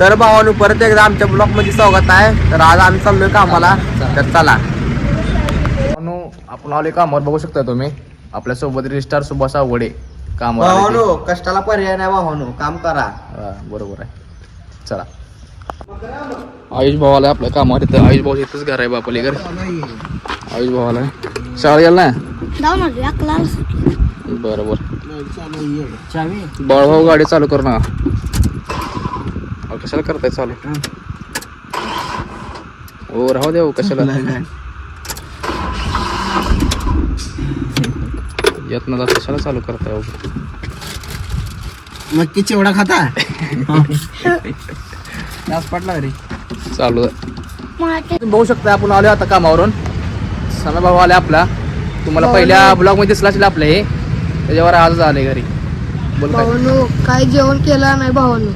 तर भावानो परत एकदा आमच्या ब्लॉक मध्ये स्वागत आहे. तर आज आम्ही चाललोय कामाला. तर चला आपण आले कामावर बघू शकता तुम्ही. आपल्या सोबत रजिस्ट्रार सुभाष आवडे कामावर आले भावानो कष्टाला पर्याय नाही भावानो, काम करा. बरोबर आहे. चला आयुष भावाला आपल्या कामावर इथं. आयुष भाऊ इथंच घर आहे बापाली घर. आयुष भावाला शाळा गेला ना. बरोबर बाळभाऊ गाडी चालू कर ना. कशाला करताय चालू? हो राहू देऊ कशाला येत ना कशाला चालू करताय? नक्की चिवडा खाता पडला रे. चालू तुम्ही बघू शकता आपण आलो आता कामावरून. समय भाऊ आले आपला. तुम्हाला पहिल्या ब्लॉग मध्ये दिसला असेल आपलं हे. त्याच्यावर आज आले घरी. बोल काय भावानो काय जेवण केलं नाही भावानो.